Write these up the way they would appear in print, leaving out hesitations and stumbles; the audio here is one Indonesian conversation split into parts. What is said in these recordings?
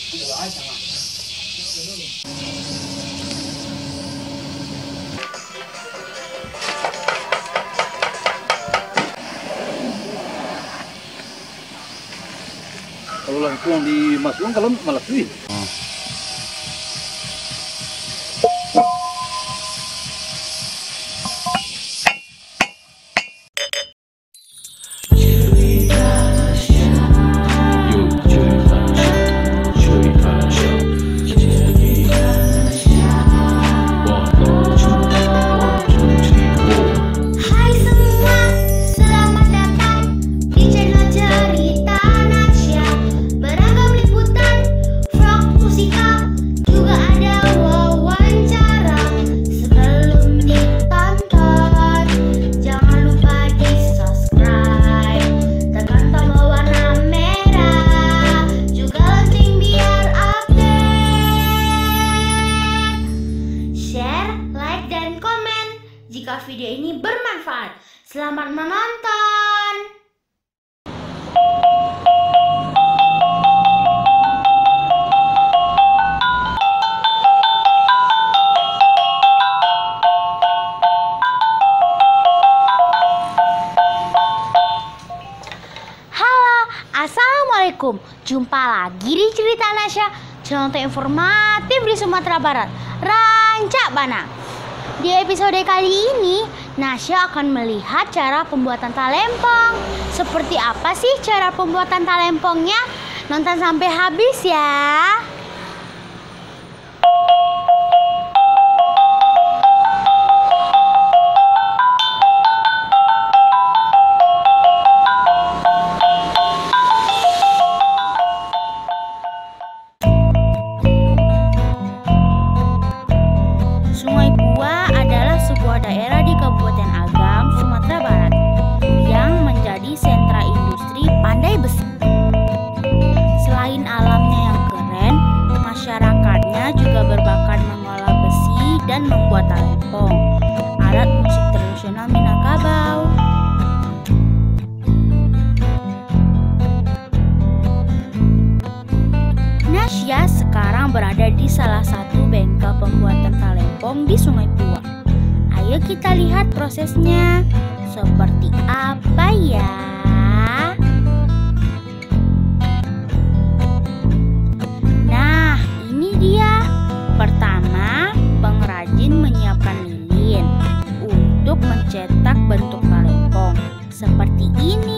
Kalau langsung dimasukkan kalau malah sih. Jika video ini bermanfaat, selamat menonton. Halo, assalamualaikum. Jumpa lagi di Cerita Nasya, channel informatif di Sumatera Barat, Rancak Bana. Di episode kali ini, Nasya akan melihat cara pembuatan talempong. Seperti apa sih cara pembuatan talempongnya? Nonton sampai habis ya. Sungai Buah adalah sebuah daerah di Kabupaten Agam, Sumatera Barat yang menjadi sentra industri pandai besi. Selain alamnya yang keren, masyarakatnya juga berbakat mengolah besi dan membuat talempong, alat musik tradisional Minangkabau. Nasya sekarang berada di salah satu bengkel pembuatan talempong di Sungai Buah. Ayo kita lihat prosesnya seperti apa ya. Nah, ini dia. Pertama, pengrajin menyiapkan lilin untuk mencetak bentuk talempong seperti ini.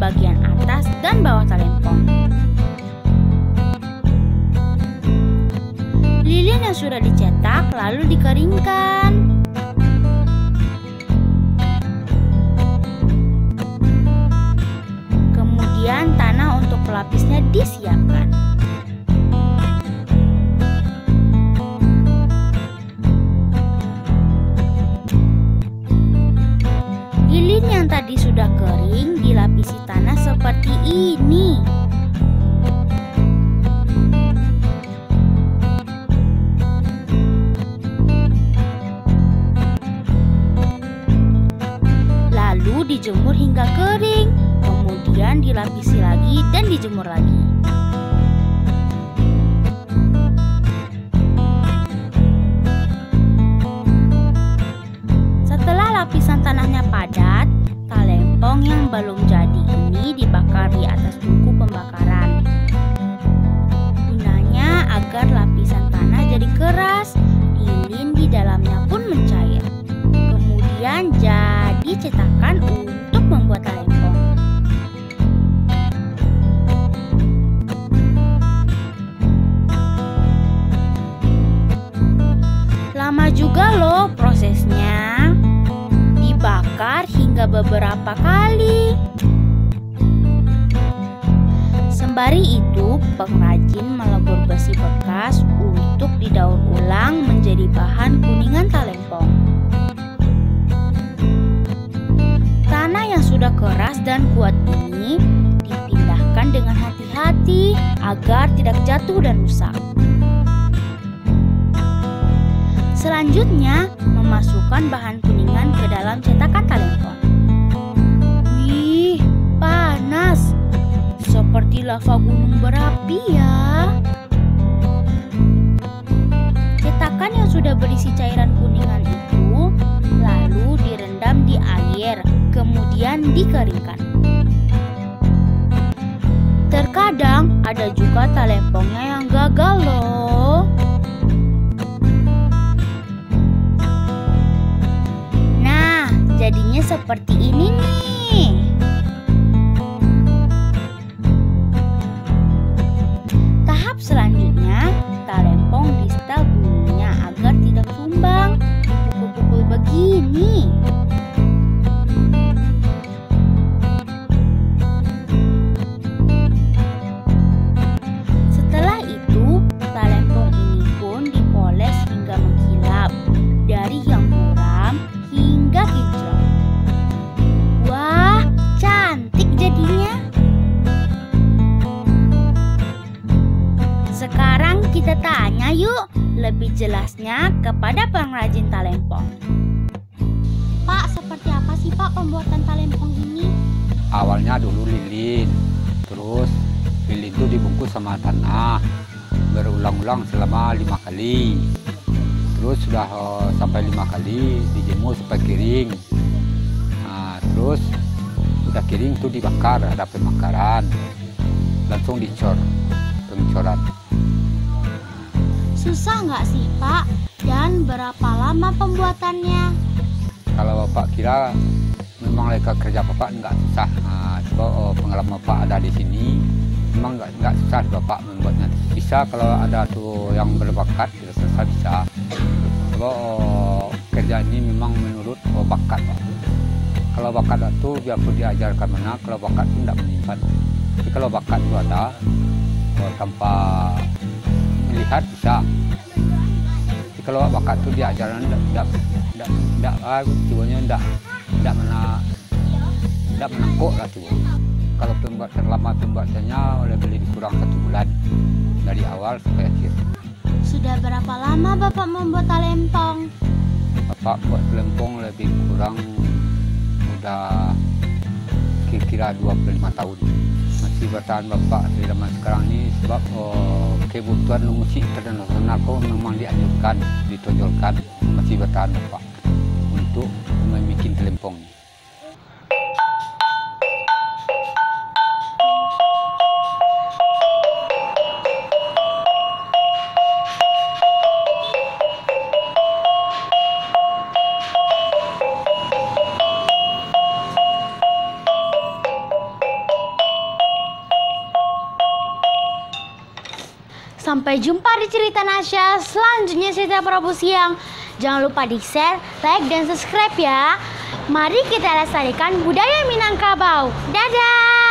Bagian atas dan bawah talempong. Lilin yang sudah dicetak lalu dikeringkan. Kemudian tanah untuk pelapisnya disiapkan. Lilin yang tadi sudah kering dilapisi tanah seperti ini. Lalu dijemur hingga kering, kemudian dilapisi lagi dan dijemur lagi. Setelah lapisan tanahnya padat, talempong yang belum jadi ini dibakar di atas tungku pembakaran. Gunanya agar lapisan tanah jadi keras, lilin di dalamnya pun mencair. Kemudian jadi cetakan untuk membuat talempong. Lama juga loh prosesnya. Dibakar hingga beberapa kali. Sembari itu, pengrajin melebur besi bekas untuk didaur ulang menjadi bahan kuningan talempong. Tanah yang sudah keras dan kuat ini dipindahkan dengan hati-hati agar tidak jatuh dan rusak. Selanjutnya, memasukkan bahan kuningan ke dalam cetakan talempong. lava gunung berapi ya. Cetakan yang sudah berisi cairan kuningan itu lalu direndam di air, kemudian dikeringkan. Terkadang ada juga talempongnya yang gagal loh. Nah, jadinya seperti ini nih. Tahap selanjutnya, talempong di setel bunyinya agar tidak tumbang. Dipukul-pukul begini. Setelah itu, talempong ini pun dipoles hingga mengkilap, dari yang muram hingga kinclong. Wah, cantik jadinya. Sekarang kita tanya yuk lebih jelasnya kepada pengrajin talempong. Pak, seperti apa sih Pak pembuatan talempong ini? Awalnya dulu lilin, terus lilin itu dibungkus sama tanah berulang-ulang selama 5 kali. Terus sudah sampai 5 kali dijemur sampai kering. Nah, terus sudah kering itu dibakar, ada pembakaran, langsung dicor, pencoran. Susah nggak sih Pak? Dan berapa lama pembuatannya? Kalau Bapak kira memang mereka kerja Bapak nggak susah. Nah, coba pengalaman Bapak ada di sini, memang nggak susah Bapak membuatnya. Bisa kalau ada tuh yang berbakat, susah bisa. Coba kerja ini memang menurut bakat Pak. Kalau bakat itu biarpun diajarkan mana, kalau bakat itu tidak menyimpan. Tapi kalau bakat itu ada, tanpa melihat bisa. Tapi kalau bakat itu diajarkan tidak menangkuk lah tuh. Kalau pembuatan lama pembuatannya lebih kurang 1 bulan dari awal sampai akhir. Sudah berapa lama Bapak membuat talempong? Bapak buat talempong lebih kurang udah kira-kira 25 tahun. Masih bertahan Bapak di zaman sekarang ini sebab kebutuhan musik tradisional kok memang dianjurkan, ditonjolkan, masih bertahan Bapak untuk membuat talempong. Sampai jumpa di cerita Nasya selanjutnya. Saya Prabu Siang. Jangan lupa di share, like, dan subscribe ya. Mari kita lestarikan budaya Minangkabau. Dadah!